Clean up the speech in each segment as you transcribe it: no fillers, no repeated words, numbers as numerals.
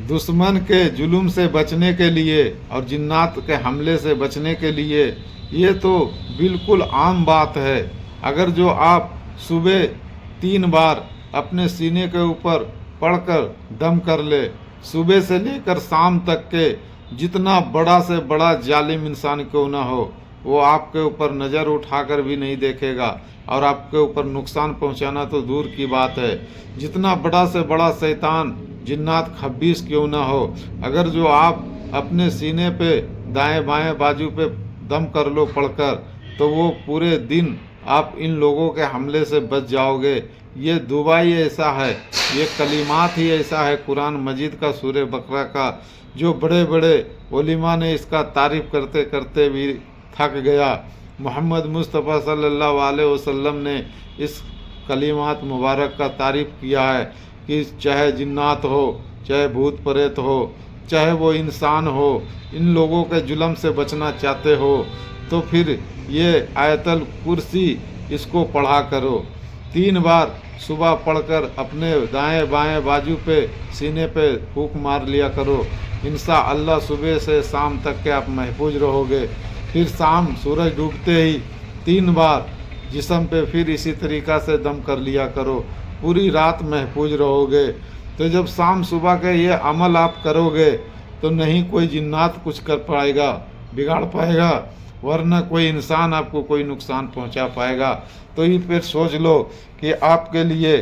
दुश्मन के जुल्म से बचने के लिए और जिन्नात के हमले से बचने के लिए ये तो बिल्कुल आम बात है। अगर जो आप सुबह 3 बार अपने सीने के ऊपर पढ़कर दम कर ले, सुबह से लेकर शाम तक के जितना बड़ा से बड़ा जालिम इंसान क्यों ना हो, वो आपके ऊपर नज़र उठाकर भी नहीं देखेगा और आपके ऊपर नुकसान पहुंचाना तो दूर की बात है। जितना बड़ा से बड़ा शैतान जिन्नात खब्बीस क्यों ना हो, अगर जो आप अपने सीने पे दाएं बाएं बाजू पे दम कर लो पढ़कर, तो वो पूरे दिन आप इन लोगों के हमले से बच जाओगे। ये दुआ ही ऐसा है, ये कलिमात ही ऐसा है कुरान मजीद का सूरह बकरा का, जो बड़े बड़े उलिमा ने इसका तारीफ़ करते करते भी थक गया। मोहम्मद मुस्तफ़ा सल्लल्लाहु अलैहि वसल्लम ने इस कलिमात मुबारक का तारीफ़ किया है कि चाहे जिन्नात हो, चाहे भूत प्रेत हो, चाहे वो इंसान हो, इन लोगों के जुल्म से बचना चाहते हो तो फिर ये आयतल कुर्सी इसको पढ़ा करो। 3 बार सुबह पढ़कर अपने दाएं बाएं बाजू पे सीने पे फूंक मार लिया करो। इंशाअल्लाह सुबह से शाम तक के आप महफूज रहोगे। फिर शाम सूरज डूबते ही 3 बार जिस्म पे फिर इसी तरीक़ा से दम कर लिया करो, पूरी रात महफूज रहोगे। तो जब शाम सुबह के ये अमल आप करोगे तो नहीं कोई जिन्नात कुछ कर पाएगा, बिगाड़ पाएगा, वरना कोई इंसान आपको कोई नुकसान पहुंचा पाएगा। तो ये फिर सोच लो कि आपके लिए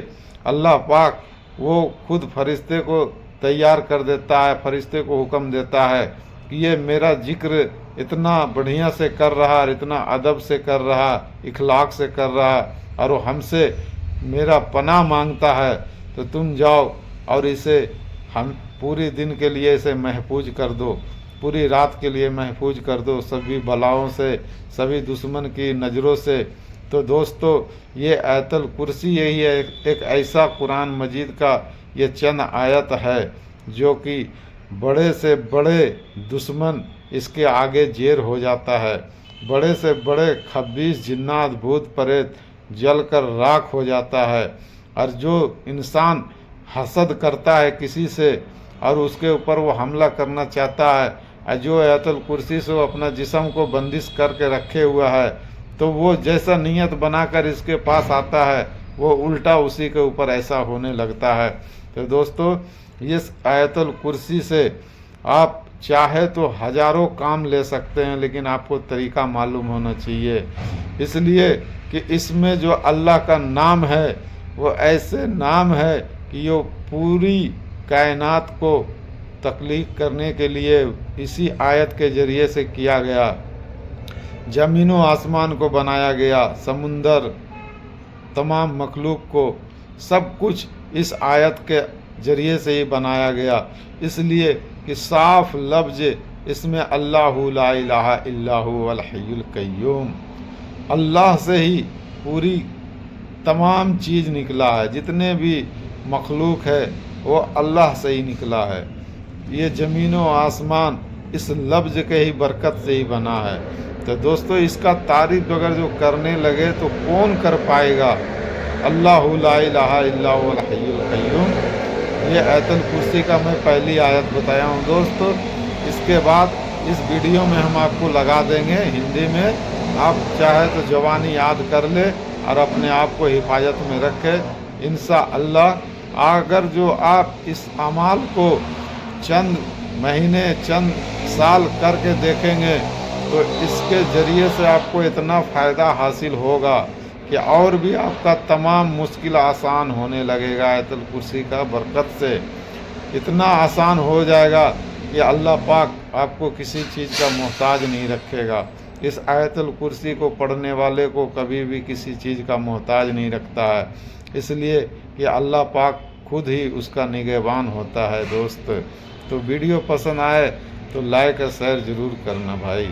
अल्लाह पाक वो खुद फरिश्ते को तैयार कर देता है, फरिश्ते को हुक्म देता है कि ये मेरा जिक्र इतना बढ़िया से कर रहा और इतना अदब से कर रहा, इखलाक से कर रहा, और वो हमसे मेरा पनाह मांगता है, तो तुम जाओ और इसे हम पूरी दिन के लिए इसे महफूज कर दो, पूरी रात के लिए महफूज कर दो सभी बलाओं से, सभी दुश्मन की नज़रों से। तो दोस्तों, ये आयतल कुर्सी यही है, एक ऐसा कुरान मजीद का ये चंद आयत है जो कि बड़े से बड़े दुश्मन इसके आगे जेर हो जाता है। बड़े से बड़े खब्बीस जिन्नात भूत प्रेत जल कर राख हो जाता है। और जो इंसान हसद करता है किसी से और उसके ऊपर वो हमला करना चाहता है, और जो आयतल कुर्सी से वो अपना जिस्म को बंदिश करके रखे हुआ है, तो वो जैसा नियत बनाकर इसके पास आता है वो उल्टा उसी के ऊपर ऐसा होने लगता है। तो दोस्तों, इस आयतल कुर्सी से आप चाहे तो हज़ारों काम ले सकते हैं, लेकिन आपको तरीका मालूम होना चाहिए। इसलिए कि इसमें जो अल्लाह का नाम है वो ऐसे नाम है कि वो पूरी कायनात को तख्लीक करने के लिए इसी आयत के ज़रिए से किया गया। ज़मीनों आसमान को बनाया गया, समुंदर, तमाम मखलूक को, सब कुछ इस आयत के ज़रिए से ही बनाया गया। इसलिए कि साफ लफ्ज़ इसमें अल्लाहु ला इलाहा इल्लहु वल हय्युल कय्यूम, अल्लाह से ही पूरी तमाम चीज़ निकला है, जितने भी मखलूक है वो अल्लाह से ही निकला है। ये ज़मीनों आसमान इस लफ्ज़ के ही बरकत से ही बना है। तो दोस्तों, इसका तारीफ़ अगर जो करने लगे तो कौन कर पाएगा। अल्लाहु ला इलाहा इल्लहु वल हय्युल कय्यूम, ये आयतल कुर्सी का मैं पहली आयत बताया हूँ दोस्तों। इसके बाद इस वीडियो में हम आपको लगा देंगे हिंदी में, आप चाहे तो जवानी याद कर ले और अपने आप को हिफाजत में रखें। इंशाअल्लाह अगर जो आप इस अमाल को चंद महीने, चंद साल करके देखेंगे तो इसके ज़रिए से आपको इतना फ़ायदा हासिल होगा कि और भी आपका तमाम मुश्किल आसान होने लगेगा। आयतल कुर्सी का बरकत से इतना आसान हो जाएगा कि अल्लाह पाक आपको किसी चीज़ का मोहताज नहीं रखेगा। इस आयतल कुर्सी को पढ़ने वाले को कभी भी किसी चीज़ का मोहताज नहीं रखता है, इसलिए कि अल्लाह पाक खुद ही उसका निगहबान होता है। दोस्त, तो वीडियो पसंद आए तो लाइक और शेयर ज़रूर करना भाई।